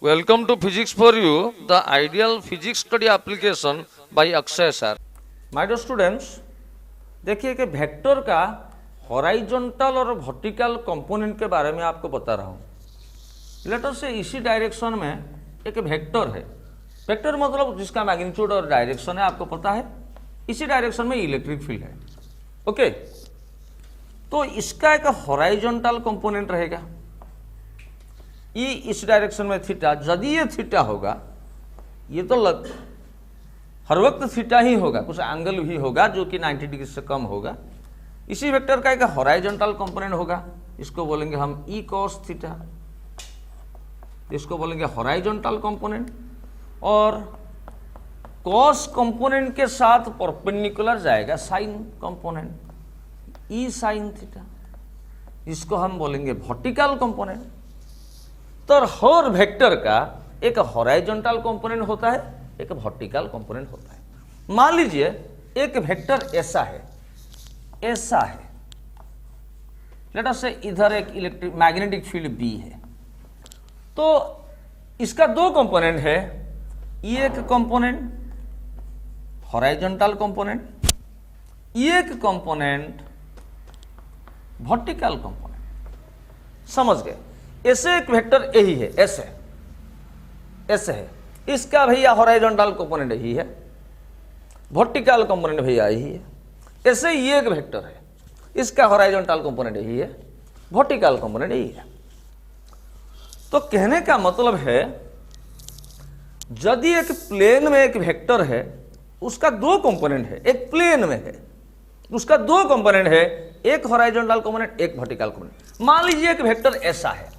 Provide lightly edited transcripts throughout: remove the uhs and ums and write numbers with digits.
Welcome to Physics for You, the ideal physics study application by Akshay sir. My dear students, देखिए कि vector का horizontal और vertical component के बारे में आपको बता रहा हूँ। लेट अस से इसी डायरेक्शन में एक वेक्टर है। वेक्टर मतलब जिसका मैग्नीट्यूड और डायरेक्शन है आपको पता है। इसी डायरेक्शन में इलेक्ट्रिक फील्ड है। ओके, तो इसका एक हॉरिजॉन्टल कंपोनेंट रहेगा। ई इस डायरेक्शन में थीटा, यदि ये थीटा होगा, ये तो हर वक्त थीटा ही होगा, कुछ एंगल भी होगा जो कि 90 डिग्री से कम होगा। इसी वेक्टर का एक हॉरिजॉन्टल कंपोनेंट होगा, इसको बोलेंगे हम ई कॉस थीटा, इसको बोलेंगे हॉरिजॉन्टल कंपोनेंट। और कॉस कंपोनेंट के साथ परपेंडिकुलर जाएगा साइन कंपोनेंट, ई साइन थीटा, इसको हम बोलेंगे वर्टिकल कंपोनेंट। तो हर वेक्टर का एक हॉरिजॉन्टल कंपोनेंट होता है, एक वर्टिकल कंपोनेंट होता है। मान लीजिए एक वेक्टर ऐसा है, लेट अस से इधर एक इलेक्ट्रिक मैग्नेटिक फील्ड बी है, तो इसका दो कंपोनेंट है। ये एक कंपोनेंट हॉरिजॉन्टल कंपोनेंट, ये एक कंपोनेंट वर्टिकल कंपोनेंट। समझ गए? ऐसे एक वेक्टर यही है, ऐसे है, इसका भैया हॉरिजॉन्टल कंपोनेंट यही है, वर्टिकल कंपोनेंट भैया यही है। ऐसे ये एक वेक्टर है, इसका हॉरिजॉन्टल कंपोनेंट यही है, वर्टिकल कंपोनेंट यही है। तो कहने का मतलब है, यदि एक प्लेन में एक वेक्टर है, उसका दो कंपोनेंट है, एक प्लेन में है, उसका दो कंपोनेंट है, एक हॉरिजॉन्टल कंपोनेंट, एक वर्टिकल कंपोनेंट। मान लीजिए एक वेक्टर ऐसा है,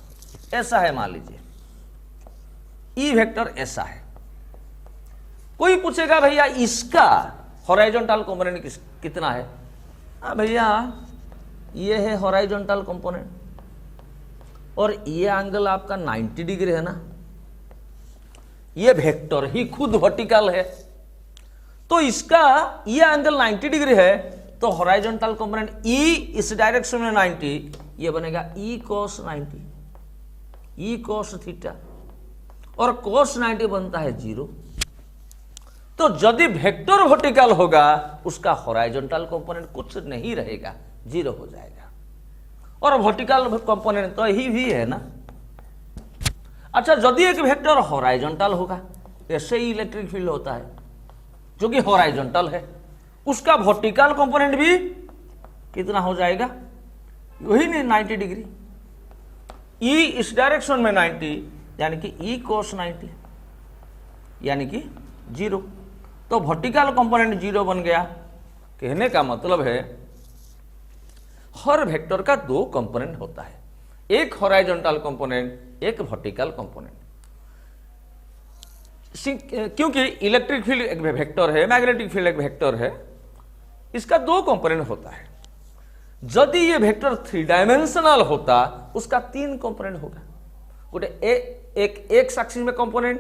मान लीजिए ई वेक्टर ऐसा है। कोई पूछेगा भैया इसका हॉरिजॉन्टल कंपोनेंट कितना है? हाँ भैया, ये है हॉरिजॉन्टल कंपोनेंट और ये एंगल आपका 90 डिग्री है ना। ये वेक्टर ही खुद वर्टिकल है, तो इसका ये एंगल 90 डिग्री है, तो हॉरिजॉन्टल कंपोनेंट ई इस डायरेक्शन में 90, ये बनेगा E cos 90, E cos theta, और कॉस 90 बनता है 0। तो यदि वेक्टर वर्टिकल होगा, उसका हॉरिजॉन्टल कंपोनेंट कुछ नहीं रहेगा, 0 हो जाएगा। और वर्टिकल कंपोनेंट तो यही भी है ना। अच्छा, यदि एक वेक्टर हॉरिजॉन्टल होगा, ऐसे ही इलेक्ट्रिक फील्ड होता है जो कि हॉरिजॉन्टल है, उसका वर्टिकल कंपोनेंट भी कितना हो जाएगा? वही नहीं, 90 डिग्री। ई इस डायरेक्शन में 90, यानी कि ई कोस 90, यानी कि 0। तो वर्टिकल कंपोनेंट 0 बन गया। कहने का मतलब है, हर वेक्टर का दो कंपोनेंट होता है, एक हॉरिजॉन्टल कंपोनेंट, एक वर्टिकल कंपोनेंट। क्योंकि इलेक्ट्रिक फील्ड एक वेक्टर है, मैग्नेटिक फील्ड एक वेक्टर है, इसका दो कंपोनेंट होता है। यदि ये वेक्टर 3 डायमेंशनल होता, उसका 3 कंपोनेंट होगा। गोटे एक एक्स एक्सिस में कंपोनेंट,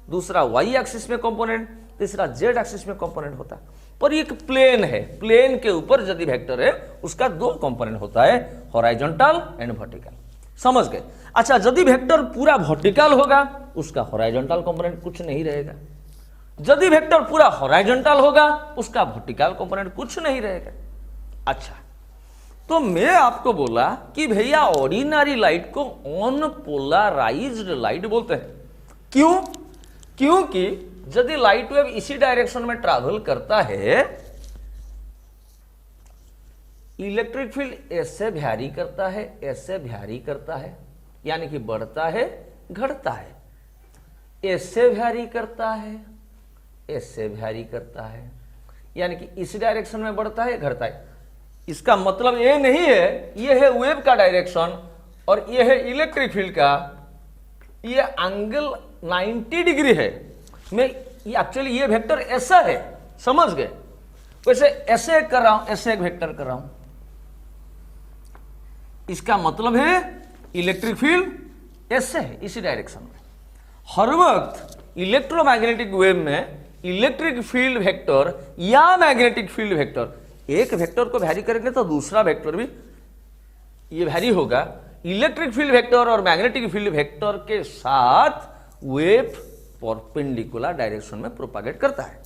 दूसरा वाई एक्सिस में कंपोनेंट, तीसरा जेड एक्सिस में कंपोनेंट होता है। पर एक प्लेन है, प्लेन के ऊपर यदि वेक्टर है, उसका दो कंपोनेंट होता है, हॉरिजॉन्टल एंड वर्टिकल। समझ गए? अच्छा, यदि वेक्टर पूरा वर्टिकल होगा, उसका हॉरिजॉन्टल कंपोनेंट कुछ नहीं रहेगा। यदि वेक्टर पूरा हॉरिजॉन्टल होगा, उसका वर्टिकल कंपोनेंट कुछ नहीं रहेगा। अच्छा, तो मैं आपको बोला कि भैया ऑर्डिनरी लाइट को अनपोलराइज्ड लाइट बोलते हैं। क्यों? क्योंकि यदि लाइट वेव इसी डायरेक्शन में ट्रैवल करता है, इलेक्ट्रिक फील्ड ऐसे वैरी करता है, ऐसे वैरी करता है, यानी कि बढ़ता है, घटता है, ऐसे वैरी करता है, ऐसे वैरी करता है, यानी कि इस डायरेक्शन में बढ़ता है, घटता है। इसका मतलब ये नहीं है, ये है वेव का डायरेक्शन और ये है इलेक्ट्रिक फील्ड का, ये एंगल 90 डिग्री है। मैं ये एक्चुअली ये वेक्टर ऐसा है, समझ गए? वैसे ऐसे कर रहा हूं, ऐसे एक वेक्टर कर रहा हूं, इसका मतलब है इलेक्ट्रिक फील्ड ऐसे है, इसी डायरेक्शन में। हर वक्त इलेक्ट्रोमैग्नेटिक वेव में इलेक्ट्रिक फील्ड वेक्टर या मैग्नेटिक फील्ड वेक्टर, एक वेक्टर को वैरी करेंगे तो दूसरा वेक्टर भी ये वैरी होगा। इलेक्ट्रिक फील्ड वेक्टर और मैग्नेटिक फील्ड वेक्टर के साथ वेव परपेंडिकुलर डायरेक्शन में प्रोपागेट करता है।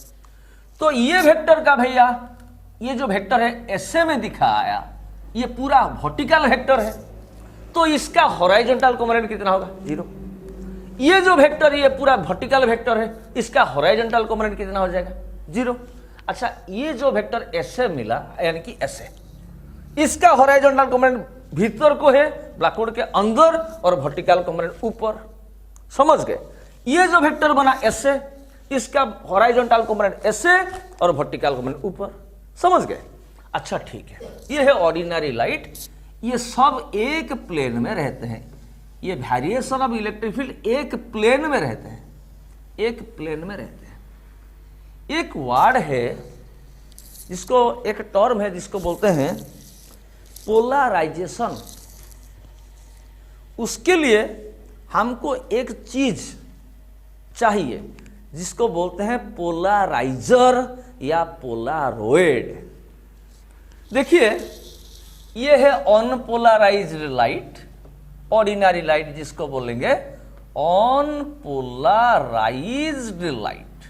तो ये वेक्टर का भैया, ये जो वेक्टर है ऐसे में दिखाया, ये पूरा वर्टिकल वेक्टर है, तो इसका हॉराइजॉन्टल कंपोनेंट कितना होगा? 0। ये जो वेक्टर, ये पूरा वर्टिकल वेक्टर है, इसका हॉराइजॉन्टल कंपोनेंट कितना हो जाएगा? 0। अच्छा, ये जो वेक्टर ऐसे मिला, यानी कि ऐसे, इसका हॉराइजॉन्टल कंपोनेंट भीतर को है ब्लैकबोर्ड के अंदर और वर्टिकल कंपोनेंट ऊपर। समझ गए? ये जो वेक्टर बना ऐसे, इसका हॉराइजॉन्टल कंपोनेंट ऐसे और वर्टिकल कंपोनेंट ऊपर। समझ गए? अच्छा ठीक है, ये है ऑर्डिनरी लाइट। ये सब एक प्लेन में रहते हैं। ये वेरिएशन ऑफ इलेक्ट्रिक फील्ड एक प्लेन में रहते हैं, एक प्लेन में रहते हैं। एक वर्ड है जिसको, एक टर्म है जिसको बोलते हैं पोलराइजेशन। उसके लिए हमको एक चीज चाहिए जिसको बोलते हैं पोलराइजर या पोलारोइड। देखिए, ये है अनपोलराइज्ड लाइट, ऑर्डिनरी लाइट जिसको बोलेंगे अनपोलराइज्ड लाइट।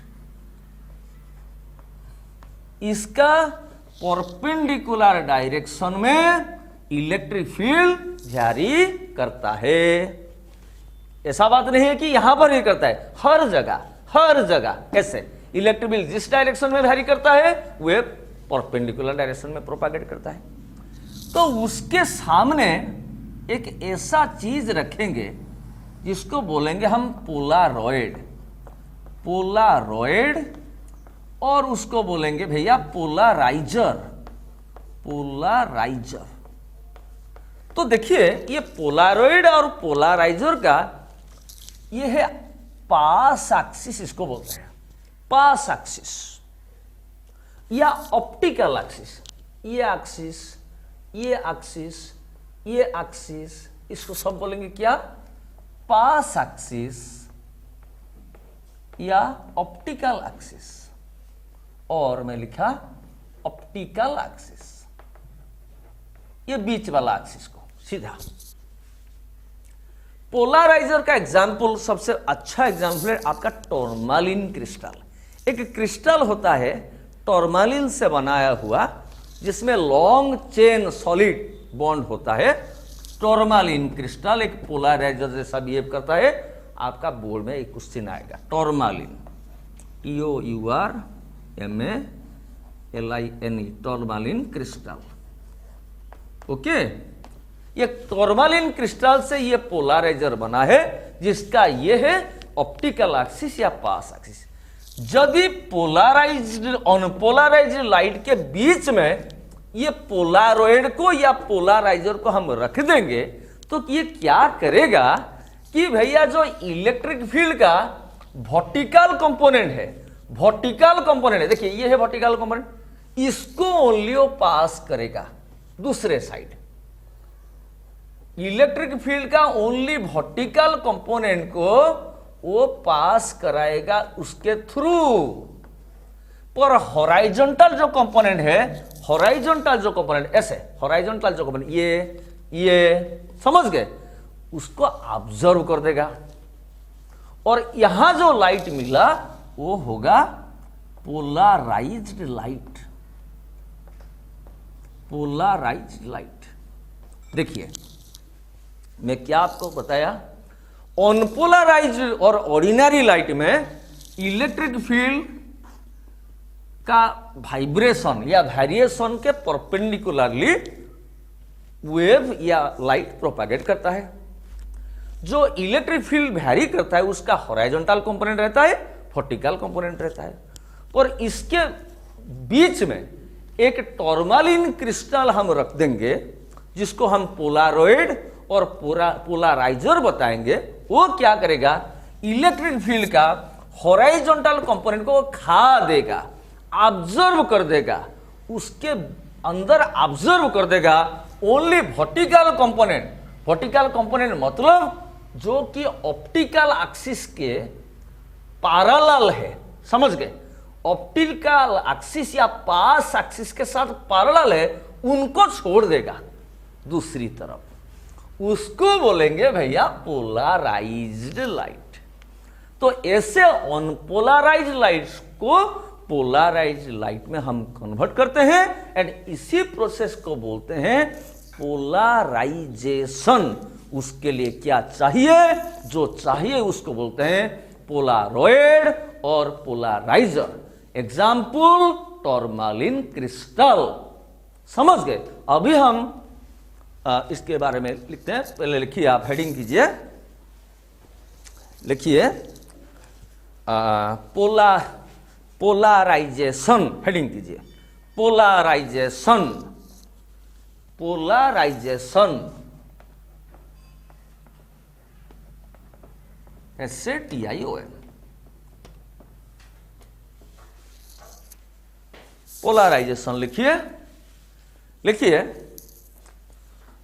इसका परपेंडिकुलर डायरेक्शन में इलेक्ट्रिक फील्ड जारी करता है। ऐसा बात नहीं है कि यहां पर ही करता है, हर जगह कैसे इलेक्ट्रिक फील्ड जिस डायरेक्शन में वैरी करता है वे परपेंडिकुलर डायरेक्शन में प्रोपागेट करता है। तो उसके सामने एक ऐसा चीज रखेंगे जिसको बोलेंगे हम पोलारॉइड, और उसको बोलेंगे भैया पोलराइजर। तो देखिए, ये पोलारॉइड और पोलराइजर का ये है पास एक्सिस, इसको बोलते हैं पास एक्सिस या ऑप्टिकल एक्सिस। ये एक्सिस, इसको सब बोलेंगे क्या? पास एक्सिस या ऑप्टिकल एक्सिस, और मैं लिखा ऑप्टिकल एक्सिस, ये बीच वाला एक्सिस को सीधा। पोलराइजर का एग्जाम्पल, सबसे अच्छा एग्जाम्पल है आपका टॉर्मालिन क्रिस्टल। एक क्रिस्टल होता है टॉर्मालिन से बनाया हुआ, जिसमें लॉन्ग चेन सॉलिड बॉन्ड होता है। टॉर्मालिन क्रिस्टल एक पोलराइजर जैसा बिहेव करता है। आपका बोर्ड में एक क्वेश्चन आएगा, टॉर्मालिन, TOURMALINE, टॉर्मालिन क्रिस्टल। ओके, ये टॉर्मालिन क्रिस्टल से ये पोलराइजर बना है, जिसका ये है ऑप्टिकल एक्सिस या पास एक्सिस। यदि पोलराइज्ड अनपोलराइज्ड लाइट के बीच में ये पोलारॉइड को या पोलराइजर को हम रख देंगे, तो ये क्या करेगा कि भैया जो इलेक्ट्रिक फील्ड का वर्टिकल कंपोनेंट है, देखिए ये है वर्टिकल कंपोनेंट, इसको ओनली वो पास करेगा दूसरे साइड। इलेक्ट्रिक फील्ड का ओनली वर्टिकल कंपोनेंट को वो पास कराएगा उसके थ्रू, पर हॉराइजॉन्टल जो कंपोनेंट है, ऐसे हॉराइजॉन्टल जो कंपोनेंट ये समझ गए, उसको ऑब्जर्व कर देगा। और यहां जो लाइट मिला वो होगा पोलराइज्ड लाइट। देखिए, मैं क्या आपको बताया, अनपोलराइज्ड और ऑर्डिनरी लाइट में इलेक्ट्रिक फील्ड का वाइब्रेशन या वेरिएशन के परपेंडिकुलरली वेव या लाइट प्रोपागेट करता है। जो इलेक्ट्रिक फील्ड वैरी करता है उसका हॉराइजॉन्टल कंपोनेंट रहता है, वर्टिकल कंपोनेंट रहता है। और इसके बीच में एक टॉर्मालिन क्रिस्टल हम रख देंगे, जिसको हम पोलारॉइड और पोलराइजर बताएंगे। वो क्या करेगा, इलेक्ट्रिक फील्ड का हॉराइजॉन्टल कंपोनेंट को खा देगा, ऑब्जर्व कर देगा, उसके अंदर ऑब्जर्व कर देगा ओनली वर्टिकल कंपोनेंट मतलब जो कि ऑप्टिकल एक्सिस के पैरेलल है। समझ गए? ऑप्टिकल एक्सिस या पास एक्सिस के साथ पैरेलल है, उनको छोड़ देगा दूसरी तरफ, उसको बोलेंगे भैया पोलराइज्ड लाइट। तो ऐसे अनपोलराइज लाइट्स को पोलराइज लाइट में हम कन्वर्ट करते हैं एंड इसी प्रोसेस को बोलते हैं पोलराइजेशन। उसके लिए क्या चाहिए? जो चाहिए उसको बोलते हैं पोलारॉइड और पोलराइजर। Example टॉर्मालिन crystal. समझ गए? अभी हम इसके बारे में लिखते हैं। पहले लिखिए, आप हेडिंग कीजिए, लिखिए पोलराइजेशन, हेडिंग कीजिए पोलराइजेशन। Polarization SATION। पोलराइजेशन लिखिए, लिखिए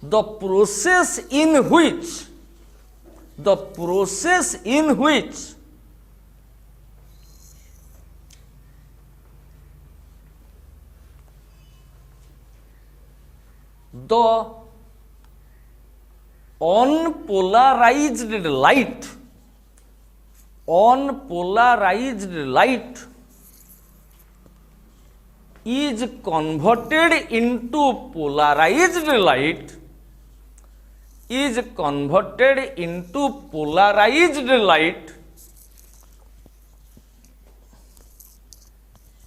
the process in which the unpolarized light is converted into polarized light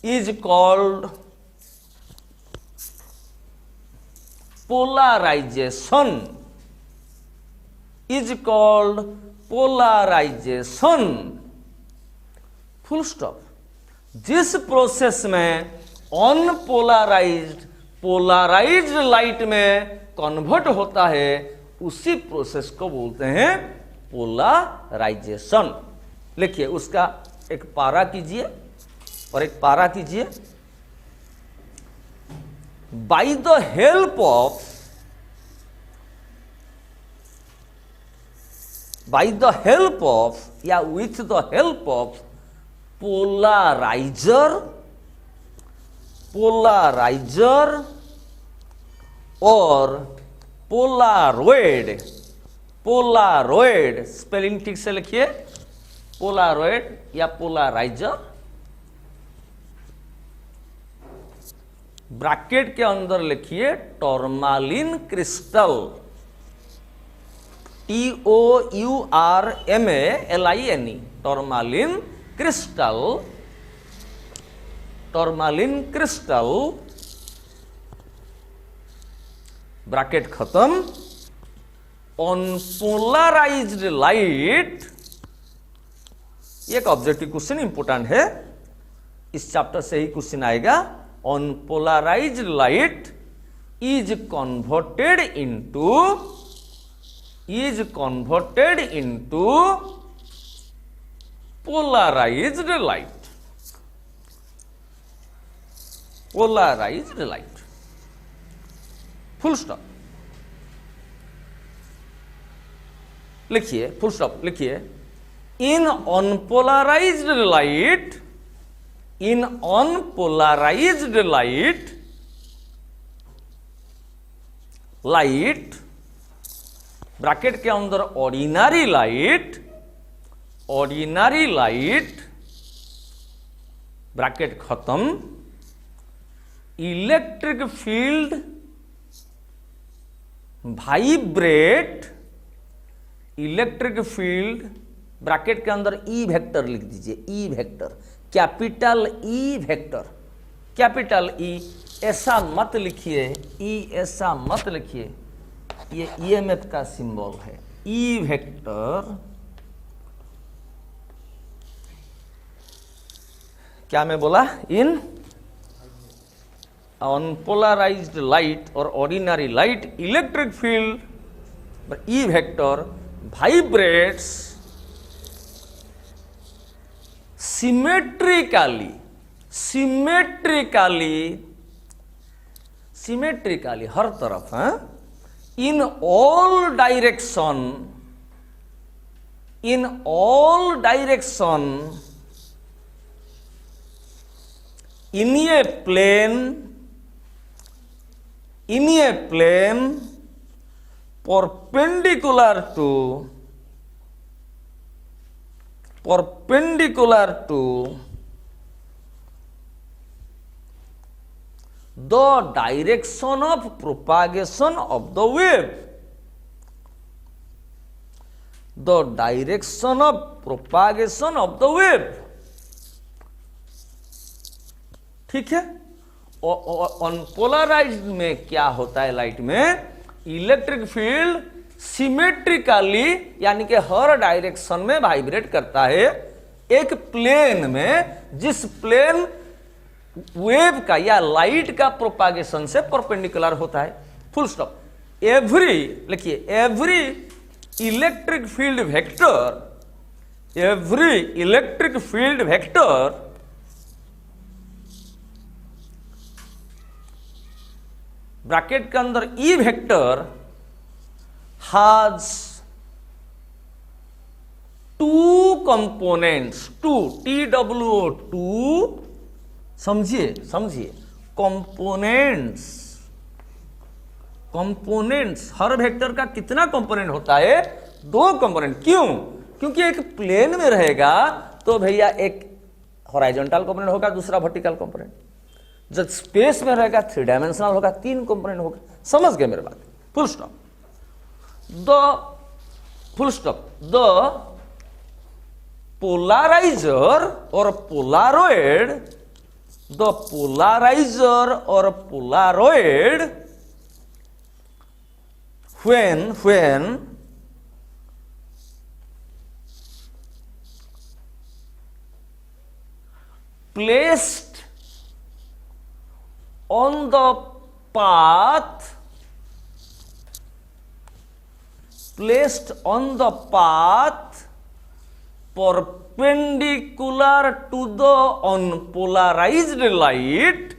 is called polarization। Full stop. जिस प्रोसेस में अनपोलराइज्ड पोलराइज्ड लाइट में कन्वर्ट होता है उसी प्रोसेस को बोलते हैं पोलराइजेशन। लिखिए, उसका एक पारा कीजिए और एक पारा कीजिए। बाय द हेल्प ऑफ या with the help of polarizer और पोलारॉइड, स्पेलिंग ठीक से लिखिए, पोलारॉइड या पोलराइजर। ब्रैकेट के अंदर लिखिए tourmaline crystal, TOURMALINE, tourmaline crystal, bracket खत्म। अनपोलराइज्ड लाइट, एक ऑब्जेक्टिव क्वेश्चन इंपोर्टेंट है, इस चैप्टर से ही क्वेश्चन आएगा। Unpolarized light is converted into polarized light. Full stop. लिखिए, फुल स्टॉप लिखिए। इन अनपोलराइज्ड लाइट ब्रैकेट के अंदर ऑर्डिनरी लाइट, ब्रैकेट खत्म। Electric field vibrate, electric field bracket के अंदर ई वेक्टर लिख दीजिए, E vector, capital E vector, capital E. ऐसा मत लिखिए, ई ऐसा मत लिखिए, ये EMF का सिंबल है। ई वेक्टर, क्या मैं बोला? इन अनपोलराइज्ड लाइट और ordinary light electric field E vector vibrates symmetrically हर तरफ, in all direction in all direction in a plane perpendicular to perpendicular to the direction of propagation of the wave. The direction of propagation of the wave. ठीक है। Unpolarised में क्या होता है, light में electric field symmetrically यानी कि हर direction में वाइब्रेट करता है एक प्लेन में, जिस प्लेन वेव का या लाइट का प्रोपागेशन से परपेंडिकुलर होता है। Full stop. एवरी, लिखिए, every electric field vector, every electric field vector bracket के अंदर E vector has two components, two, TWO, two, समझिए समझिए, कंपोनेंट्स, कंपोनेंट्स। हर वेक्टर का कितना कंपोनेंट होता है? दो कंपोनेंट। क्यों? क्योंकि एक प्लेन में रहेगा तो भैया एक हॉरिजॉन्टल कंपोनेंट होगा, दूसरा वर्टिकल कंपोनेंट। जब स्पेस में रहेगा 3 डायमेंशनल होगा, 3 कंपोनेंट होगा। समझ गए मेरे बात? Full stop. The full stop, the polarizer or polaroid, the polarizer or polaroid when placed on the path, placed on the path perpendicular to the unpolarized light।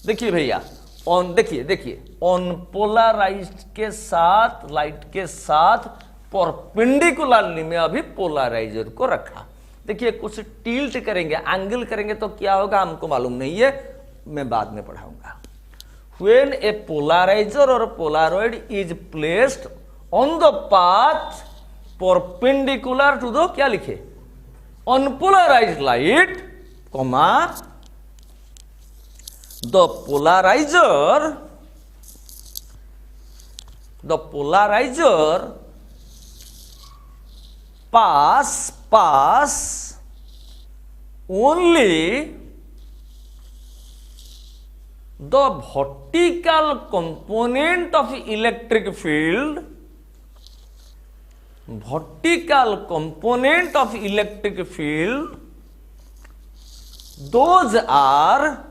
देखिए भैया, ऑन, देखिए अनपोलराइज्ड के साथ, लाइट के साथ परपेंडिकुलरली में अभी polariser को रखा। देखिए कुछ टिल्ट करेंगे, एंगल करेंगे तो क्या होगा हमको मालूम नहीं है, मैं बाद में पढ़ाऊंगा। When a polarizer or polaroid is placed on the path perpendicular to the, क्या लिखे, unpolarized light, comma, the polarizer pass only the vertical component of electric field, vertical component of electric field, those are,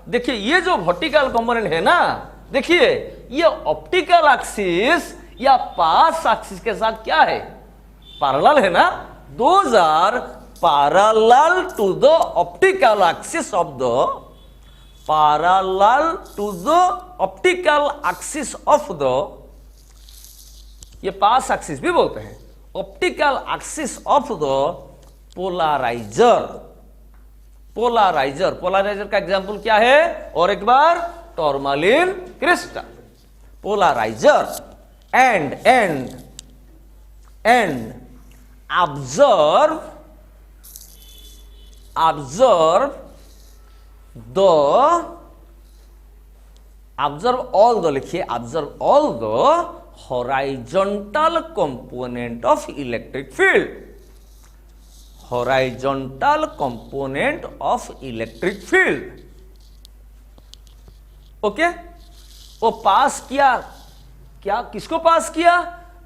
देखिए ये जो vertical component है ना, देखिए ये optical axis या पास एक्सिस के साथ क्या है, पैरेलल है ना। those are parallel to the optical axis of the, parallel to the optical axis of the, ये पास एक्सिस भी बोलते हैं, optical axis of the polariser. Polariser का एग्जांपल क्या है? और एक बार, tourmaline crystal. Polariser and observe all the, लिखिए, observe all the horizontal component of electric field, horizontal component of electric field। Okay, वो पास किया, क्या, किसको पास किया?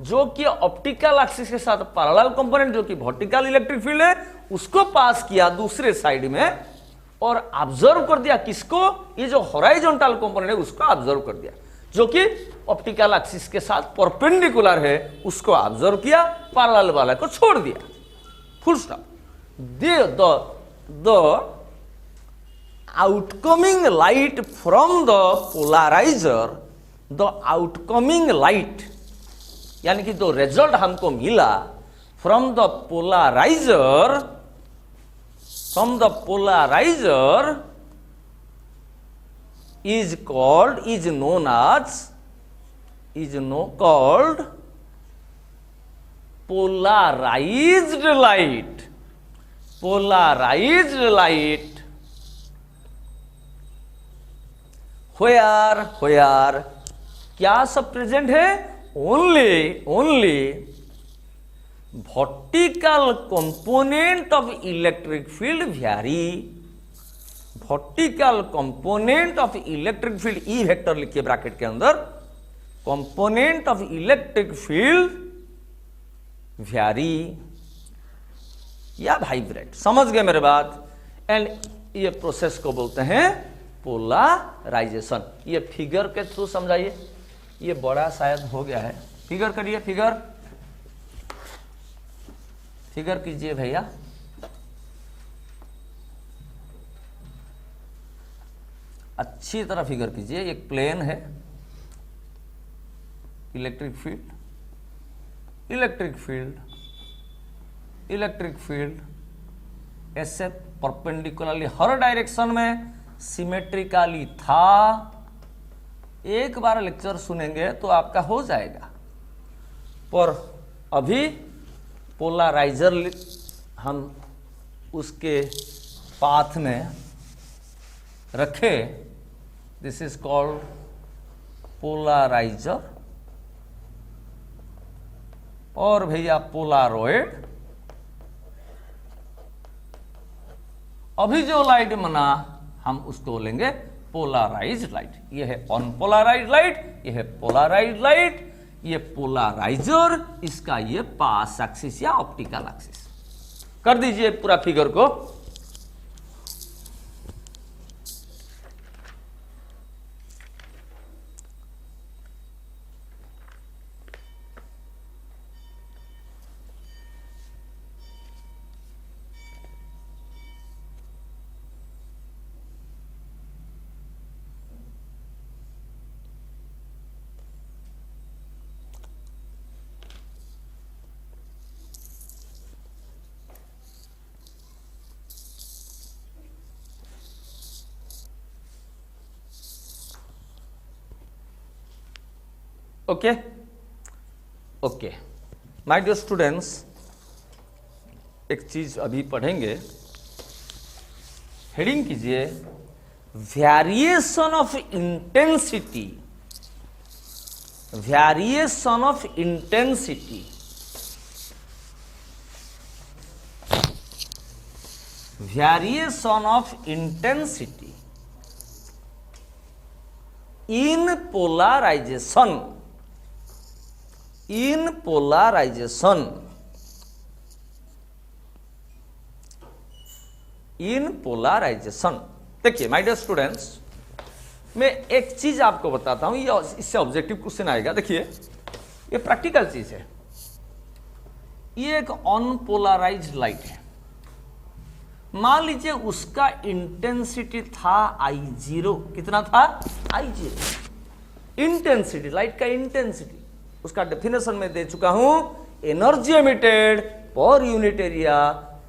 जो कि ऑप्टिकल एक्सिस के साथ पैरेलल कंपोनेंट, जो कि वर्टिकल इलेक्ट्रिक फील्ड है, उसको पास किया दूसरे साइड में, और ऑब्जर्व कर दिया किसको? ये जो हॉरिजॉन्टल कंपोनेंट है उसको ऑब्जर्व कर दिया, जो कि ऑप्टिकल एक्सिस के साथ परपेंडिकुलर है, उसको ऑब्जर्व किया, पैरेलल वाला को छोड़ दिया। Full stop. The outcoming light from the polarizer, the outcoming light यानी कि जो रिजल्ट हमको मिला from the polarizer is known as polarized light, polarized light where क्या सब प्रेजेंट है? Only vertical component of electric field vary, vertical component of electric field, E vector लिखिए bracket के अंदर, component of electric field vary या vibrate. समझ गए मेरे बात? एंड ये प्रोसेस को बोलते हैं पोलराइजेशन। ये फिगर के थ्रू समझाइए, ये बड़ा शायद हो गया है, फिगर करिए, फिगर कीजिए भैया। अच्छी तरह फिगर कीजिए। एक प्लेन है, इलेक्ट्रिक फील्ड ऐसे परपेंडिकुलरली हर डायरेक्शन में सिमेट्रिकली था। एक बार लेक्चर सुनेंगे तो आपका हो जाएगा, पर अभी पोलराइजर हम उसके पाथ में रखे। दिस इज कॉल्ड पोलराइजर, और भैया पोलारॉइड। अभी जो लाइट बना हम उसको लेंगे पोलराइज्ड लाइट। ये है अनपोलराइज्ड लाइट, ये है पोलराइज्ड लाइट, ये पोलराइजर, इसका ये पास एक्सिस या ऑप्टिकल एक्सिस। कर दीजिए पूरा फिगर को। ओके माय डियर स्टूडेंट्स, एक चीज अभी पढ़ेंगे। हेडिंग कीजिए variation of intensity, variation of intensity, variation of intensity in polarization, in polarization, in polarization. देखिए माय डियर स्टूडेंट्स, मैं एक चीज आपको बताता हूं, ये इससे ऑब्जेक्टिव क्वेश्चन आएगा। देखिए ये प्रैक्टिकल चीज है। ये एक अनपोलराइज्ड लाइट है। मान लीजिए उसका इंटेंसिटी था I0। कितना था? I0। इंटेंसिटी, लाइट का इंटेंसिटी, उसका डेफिनेशन में दे चुका हूं। Energy emitted per unit area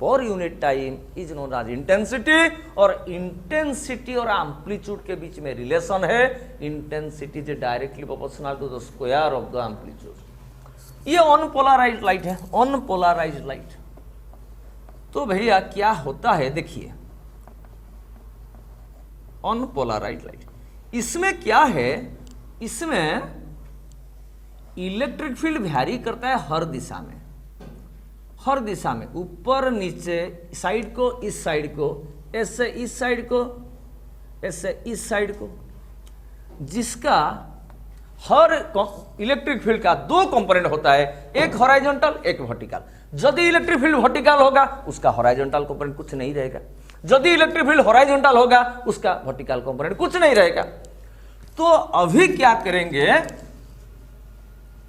per unit time is known as intensity. और इंटेंसिटी और एम्पलीट्यूड के बीच में रिलेशन है। Intensity is directly proportional to the square of the amplitude. ये अनपोलराइज्ड लाइट है, अनपोलराइज्ड लाइट। तो भैया क्या होता है, देखिए अनपोलराइज्ड लाइट, इसमें क्या है, इसमें इलेक्ट्रिक फील्ड वैरी करता है हर दिशा में, हर दिशा में, ऊपर नीचे, साइड को इस साइड को, ऐसे इस साइड को, ऐसे इस साइड को, जिसका हर इलेक्ट्रिक फील्ड का दो कंपोनेंट होता है, एक हॉराइजॉन्टल एक वर्टिकल। यदि इलेक्ट्रिक फील्ड वर्टिकल होगा उसका हॉराइजॉन्टल कंपोनेंट कुछ नहीं रहेगा, यदि इलेक्ट्रिक फील्ड हॉराइजॉन्टल होगा उसका वर्टिकल कंपोनेंट कुछ नहीं रहेगा। तो अभी क्या करेंगे,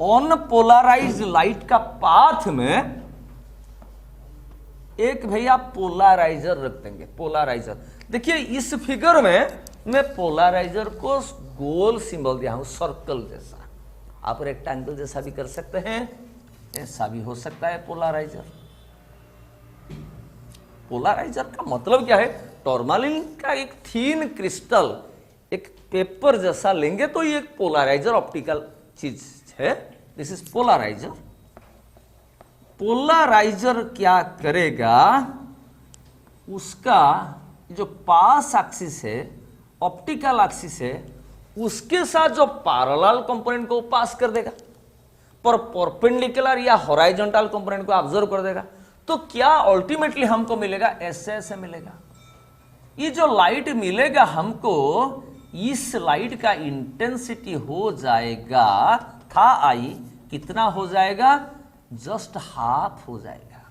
अनपोलराइज्ड लाइट का पाथ में एक भैया पोलराइजर रख देंगे। पोलराइजर देखिए इस फिगर में मैं पोलराइजर को गोल सिंबल दिया हूं, सर्कल जैसा। आप रेक्टेंगल जैसा भी कर सकते हैं, ऐसा भी हो सकता है पोलराइजर। पोलराइजर का मतलब क्या है, टॉर्मालिन का एक थीन क्रिस्टल एक पेपर जैसा लेंगे तो ये पोलराइजर ऑप्टिकल चीज है। This is polariser. पोलराइजर क्या करेगा, उसका जो पास एक्सिस है, ऑप्टिकल एक्सिस है, उसके साथ जो पैरेलल कंपोनेंट को पास कर देगा, पर परपेंडिकुलर या हॉरिजॉन्टल कंपोनेंट को ऑब्जर्व कर देगा। तो क्या अल्टीमेटली हमको मिलेगा, ऐसे मिलेगा। ये जो लाइट मिलेगा हमको, इस लाइट का इंटेंसिटी हो जाएगा था आई, कितना हो जाएगा, जस्ट हाफ हो जाएगा।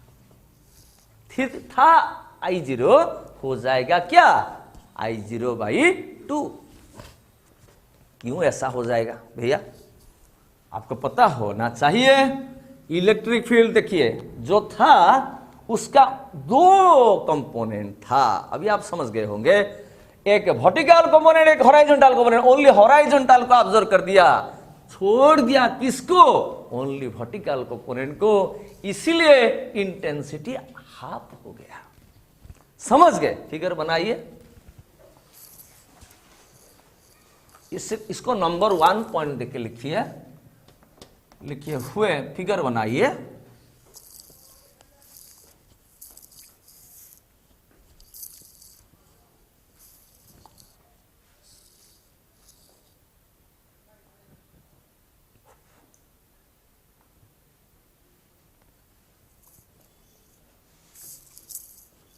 फिर था I0 हो जाएगा क्या, I0/2। क्यों ऐसा हो जाएगा भैया, आपको पता होना चाहिए। इलेक्ट्रिक फील्ड देखिए जो था उसका दो कंपोनेंट था, अभी आप समझ गए होंगे, एक वर्टिकल कंपोनेंट, एक हॉरिजॉन्टल कंपोनेंट। ओनली हॉरिजॉन्टल को ऑब्जर्व कर दिया, छोड़ दिया किसको, ओनली वर्टिकल कंपोनेंट को, इसीलिए इंटेंसिटी हाफ हो गया। समझ गए, फिगर बनाइए। इसको नंबर 1 पॉइंट देके लिखिए, लिखिए हुए, फिगर बनाइए।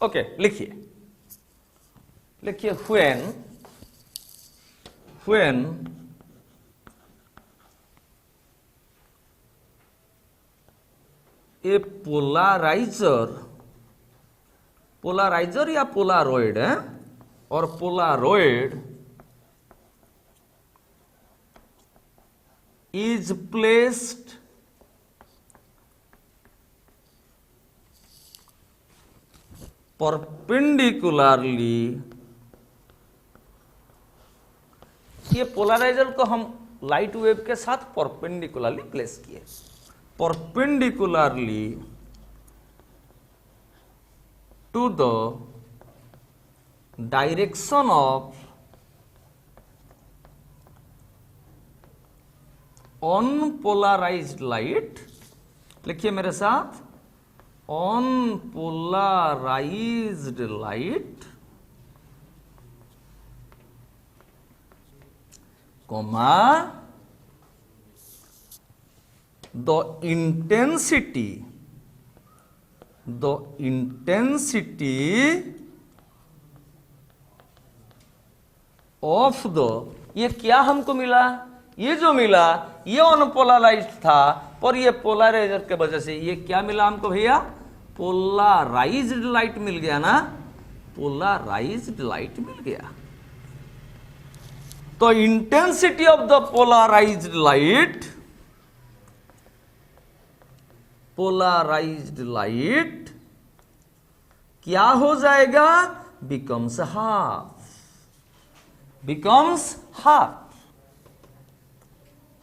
ओके, लिखिए, लिखिए when a पोलराइजर या पोलारॉइड है, और पोलारॉइड इज प्लेस्ड परपेंडिकुलरली, ये पोलराइजर को हम लाइट वेव के साथ परपेंडिकुलरली प्लेस किए, perpendicularly to the direction of unpolarized light. लिखिए मेरे साथ, unpolarized light, comma, the intensity of the, ये क्या हमको मिला, ये जो मिला ये अनपोलराइज्ड था, पर ये पोलराइजर के वजह से ये क्या मिला हमको भैया, पोलराइज्ड लाइट मिल गया ना, पोलराइज्ड लाइट मिल गया। तो intensity of the polarized light क्या हो जाएगा, becomes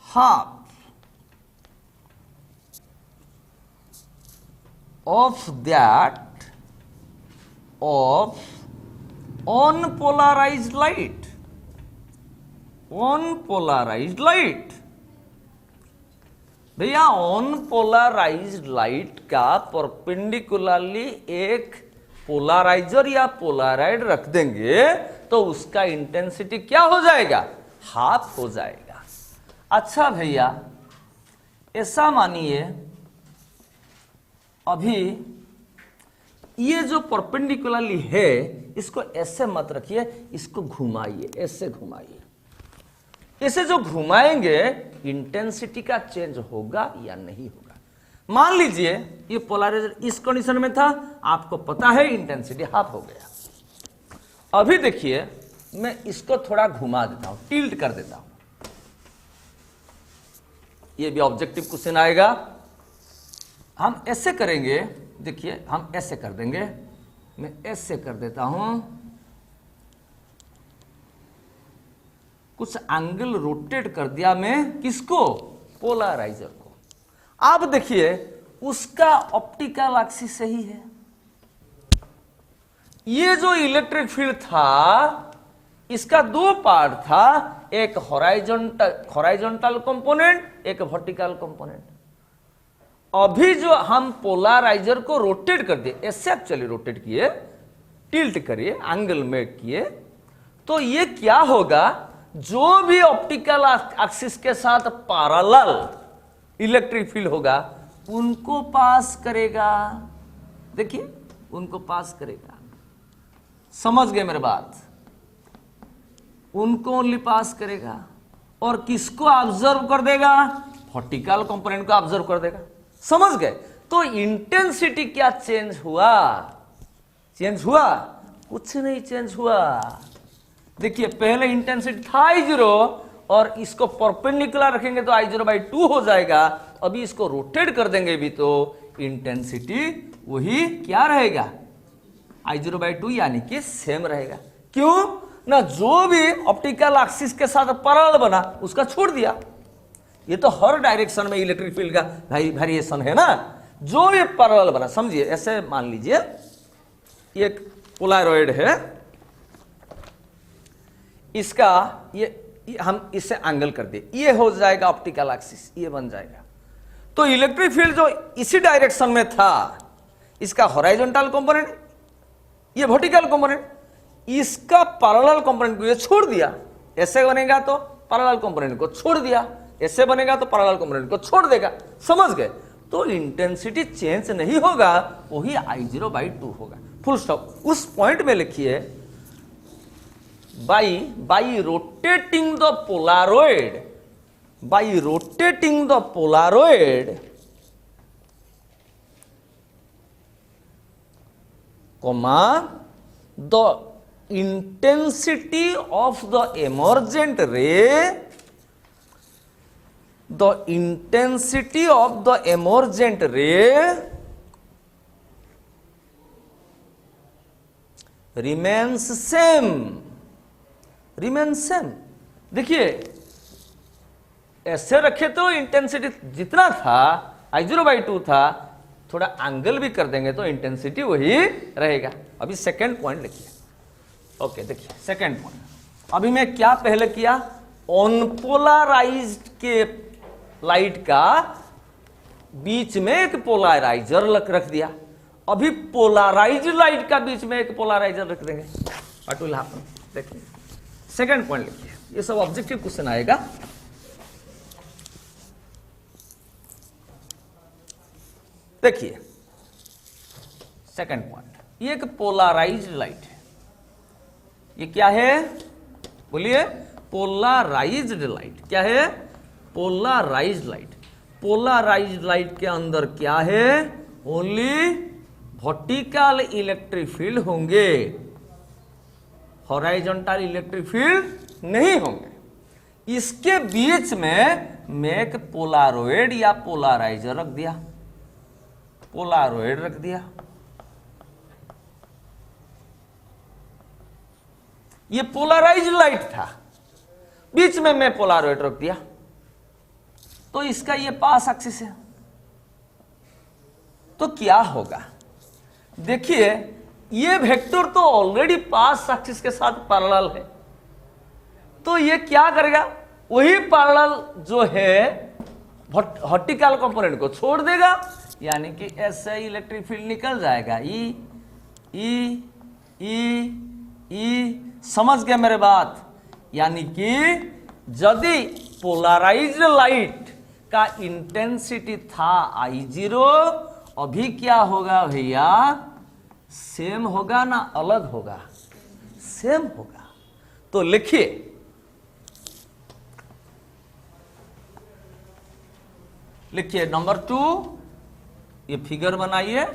half of that of unpolarized light. Unpolarized light भैया, अनपोलराइज्ड लाइट का परपेंडिकुलरली एक पोलराइजर या पोलराइड रख देंगे तो उसका इंटेंसिटी क्या हो जाएगा, हाफ हो जाएगा। अच्छा भैया, ऐसा मानिए अभी ये जो परपेंडिकुलरली है इसको ऐसे मत रखिए, इसको घुमाइए, ऐसे घुमाइए। इसे जो घुमाएंगे इंटेंसिटी का चेंज होगा या नहीं होगा। मान लीजिए ये पोलराइजर इस कंडीशन में था, आपको पता है इंटेंसिटी हाफ हो गया। अभी देखिए मैं इसको थोड़ा घुमा देता हूं, टिल्ट कर देता हूं, ये भी ऑब्जेक्टिव क्वेश्चन आएगा। हम ऐसे करेंगे, देखिए हम ऐसे कर देंगे, मैं ऐसे कर देता हूं, कुछ एंगल रोटेट कर दिया मैं, किसको, पोलराइजर को। आप देखिए उसका ऑप्टिकल एक्सिस सही है। ये जो इलेक्ट्रिक फील्ड था इसका दो पार्ट था, एक हॉरिजॉन्टल कंपोनेंट, एक वर्टिकल कंपोनेंट। अभी जो हम पोलराइजर को रोटेट कर दिए, ऐसे एक्चुअली रोटेट किए, टिल्ट करिए, एंगल मेक किए, तो ये क्या होगा, जो भी ऑप्टिकल एक्सिस के साथ पैरेलल इलेक्ट्रिक फील्ड होगा उनको पास करेगा। देखिए, उनको पास करेगा। समझ गए मेरे बात? उनको ओनली पास करेगा। और किसको ऑब्जर्व कर देगा? वर्टिकल कंपोनेंट को ऑब्जर्व कर देगा। समझ गए? तो इंटेंसिटी क्या चेंज हुआ? चेंज हुआ? कुछ नहीं चेंज हुआ। देखिए, पहले इंटेंसिटी था I0 और इसको परपेंडिकुलर रखेंगे तो I0/2 हो जाएगा। अभी इसको रोटेट कर देंगे भी तो इंटेंसिटी वही क्या रहेगा, I0/2, यानी कि सेम रहेगा। क्यों ना, जो भी ऑप्टिकल एक्सिस के साथ पैरेलल बना उसका छोड़ दिया। ये तो हर डायरेक्शन में इलेक्ट्रिक फील्ड का वेरिएशन है ना। जो भी पैरेलल बना, समझिए, ऐसे मान लीजिए एक पोलराइड है, इसका ये हम इसे एंगल कर दे, ये हो जाएगा ऑप्टिकल एक्सिस, ये बन जाएगा। तो इलेक्ट्रिक फील्ड जो इसी डायरेक्शन में था, इसका हॉरिजॉन्टल कंपोनेंट, ये वर्टिकल कंपोनेंट, इसका पैरेलल कंपोनेंट को ये छोड़ दिया। ऐसे बनेगा तो पैरेलल कंपोनेंट को छोड़ दिया, ऐसे बनेगा तो पैरेलल कंपोनेंट को छोड़ देगा। समझ गए? तो इंटेंसिटी चेंज नहीं होगा, वही I0/2 होगा। Full stop. उस पॉइंट में लिखिए, by rotating the polaroid, by rotating the polaroid, comma, the intensity of the emergent ray, the intensity of the emergent ray remains same, remains same। देखिए, ऐसे रखे तो इंटेंसिटी जितना था I0/2 था, थोड़ा एंगल भी कर देंगे तो इंटेंसिटी वही रहेगा। अभी सेकंड पॉइंट लिखिए। ओके, देखिए सेकंड पॉइंट। अभी मैं क्या पहले किया, अनपोलराइज्ड के लाइट का बीच में एक पोलराइजर रख दिया। अभी पोलराइज्ड लाइट का बीच में एक पोलराइजर रख देंगे। What will happen? देखिए सेकंड पॉइंट लिखिए, ये सब ऑब्जेक्टिव क्वेश्चन आएगा। देखिए सेकंड पॉइंट, ये एक पोलराइज्ड लाइट है। ये क्या है? बोलिए, पोलराइज्ड लाइट। क्या है? Polarised light. पोलराइज्ड लाइट के अंदर क्या है? ओनली वर्टिकल इलेक्ट्रिक फील्ड होंगे, हॉरिजॉन्टल इलेक्ट्रिक फील्ड नहीं होंगे। इसके बीच में मैं एक पोलराइड या पोलराइजर रख दिया, पोलराइड रख दिया। ये पोलराइज्ड लाइट था, बीच में मैं पोलराइड रख दिया, तो इसका ये पास एक्सिस है। तो क्या होगा? देखिए, ये वेक्टर तो ऑलरेडी पास एक्सिस के साथ पैरेलल है, तो ये क्या करेगा? वही पैरेलल जो है वर्टिकल कंपोनेंट को छोड़ देगा, यानी कि ऐसे इलेक्ट्रिक फील्ड निकल जाएगा। ई समझ गए मेरे बात? यानी कि यदि पोलराइज्ड लाइट का इंटेंसिटी था I0, अभी क्या होगा भैया? सेम होगा ना अलग होगा? सेम होगा। तो लिखिए, लिखिए नंबर 2, ये फिगर बनाइए।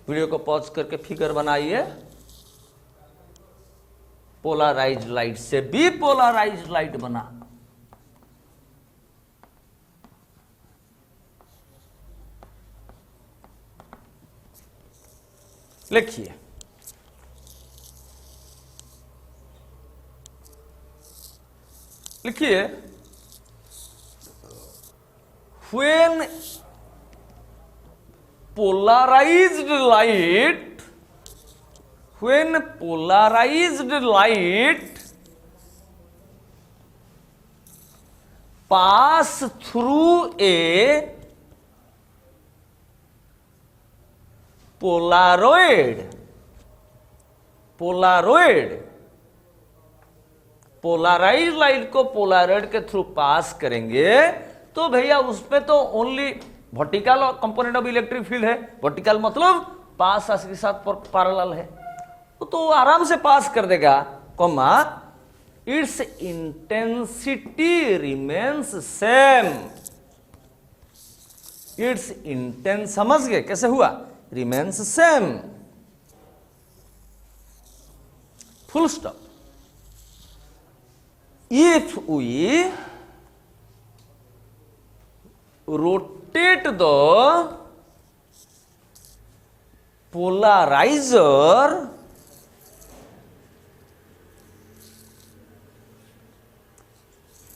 वीडियो को पॉज करके फिगर बनाइए। पोलराइज्ड लाइट से भी पोलराइज्ड लाइट बना। लिखिए, लिखिए, when polarized light, when polarized light pass through a polaroid, polarize light को पोलराइड के थ्रू पास करेंगे तो भैया उसपे तो only vertical component of electric field है। वर्टिकल मतलब पास के साथ पैरेलल है, तो आराम से पास कर देगा, comma it's intensity remains same. It's intense, समझ गए कैसे हुआ, remains same, full stop. If we rotate the polarizer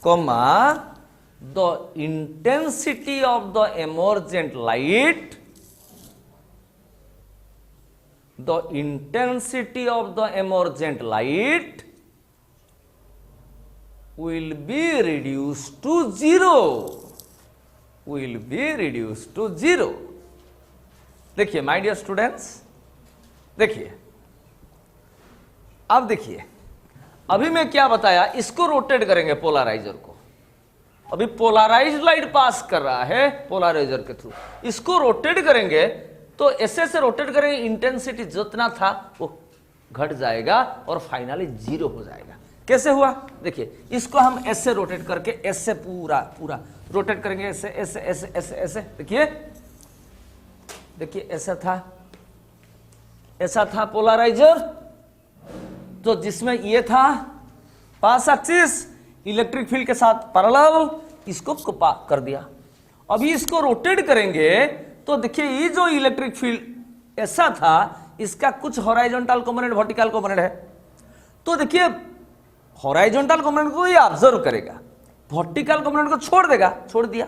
comma the intensity of the emergent light, the intensity of the emergent light will be reduced to zero, will be reduced to zero। देखिए my dear students, देखिए अब देखिए, अभी मैं क्या बताया, इसको rotate करेंगे पोलराइजर को। अभी पोलराइज्ड लाइट पास कर रहा है पोलराइजर के थ्रू, इसको रोटेट करेंगे तो ऐसे से रोटेट करेंगे, इंटेंसिटी जितना था वो घट जाएगा और फाइनली जीरो हो जाएगा। कैसे हुआ, देखिए इसको हम ऐसे रोटेट करके ऐसे पूरा पूरा रोटेट करेंगे, ऐसे ऐसे ऐसे ऐसे ऐसे, देखिए देखिए ऐसा था पोलराइजर, तो जिसमें ये था पास एक्सिस इलेक्ट्रिक फील्ड के साथ पैरेलल, इसको कर दिया। अभी इसको रोटेट करेंगे तो देखिए ये जो इलेक्ट्रिक फील्ड ऐसा था, इसका कुछ हॉराइजॉन्टल कंपोनेंट वर्टिकल कंपोनेंट है, तो देखिए हॉराइजॉन्टल कंपोनेंट को ये ऑब्जर्व करेगा, वर्टिकल कंपोनेंट को छोड़ देगा, छोड़ दिया,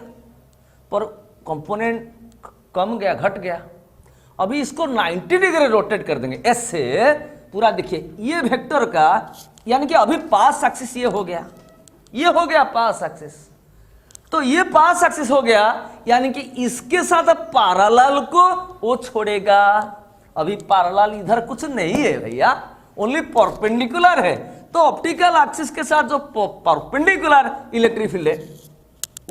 पर कंपोनेंट कम गया, घट गया। अभी इसको 90 डिग्री रोटेट कर देंगे ऐसे पूरा, देखिए ये वेक्टर का, यानी कि अभी पास एक्सिस ये हो गया, ये हो गया पास एक्सिस, तो ये पास एक्सिस हो गया, यानी कि इसके साथ पैरेलल को वो छोड़ेगा। अभी पैरेलल इधर कुछ नहीं है भैया, ओनली परपेंडिकुलर है, तो ऑप्टिकल एक्सिस के साथ जो परपेंडिकुलर इलेक्ट्रिक फील्ड है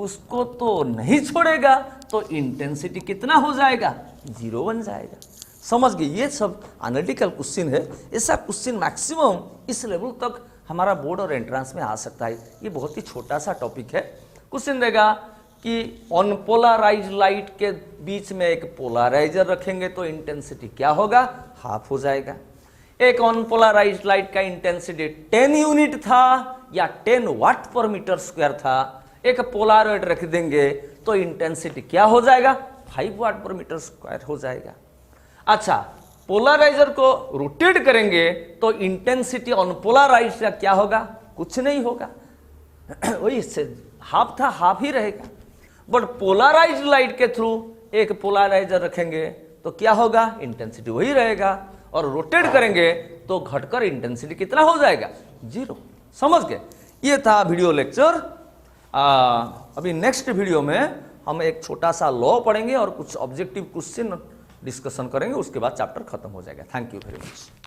उसको तो नहीं छोड़ेगा, तो इंटेंसिटी कितना हो जाएगा, जीरो बन जाएगा। समझ गए, ये सब एनालिटिकल क्वेश्चन है, ऐसा क्वेश्चन मैक्सिमम इस लेवल तक हमारा बोर्ड और एंट्रेंस में आ सकता है। ये बहुत ही छोटा सा टॉपिक है। क्वेश्चन देगा कि अनपोलराइज्ड लाइट के बीच में एक पोलराइजर रखेंगे तो इंटेंसिटी क्या होगा, हाफ हो जाएगा। एक अनपोलराइज्ड लाइट का इंटेंसिटी 10 यूनिट था या 10 वाट पर मीटर स्क्वायर था, एक पोलराइड रख देंगे तो इंटेंसिटी क्या हो जाएगा, 5 वाट पर मीटर स्क्वायर हो जाएगा। अच्छा, पोलराइजर को रोटेट करेंगे तो इंटेंसिटी अनपोलराइज्ड का क्या होगा, कुछ नहीं होगा, वही हाफ था हाफ ही रहेगा। बट पोलराइज्ड लाइट के थ्रू एक पोलराइजर रखेंगे तो क्या होगा, इंटेंसिटी वही रहेगा, और रोटेट करेंगे तो घटकर इंटेंसिटी कितना हो जाएगा, जीरो। समझ गए, ये था वीडियो लेक्चर। अभी नेक्स्ट वीडियो में हम एक छोटा सा लॉ पढ़ेंगे और कुछ ऑब्जेक्टिव क्वेश्चन डिस्कशन करेंगे, उसके बाद चैप्टर खत्म हो जाएगा। Thank you very much.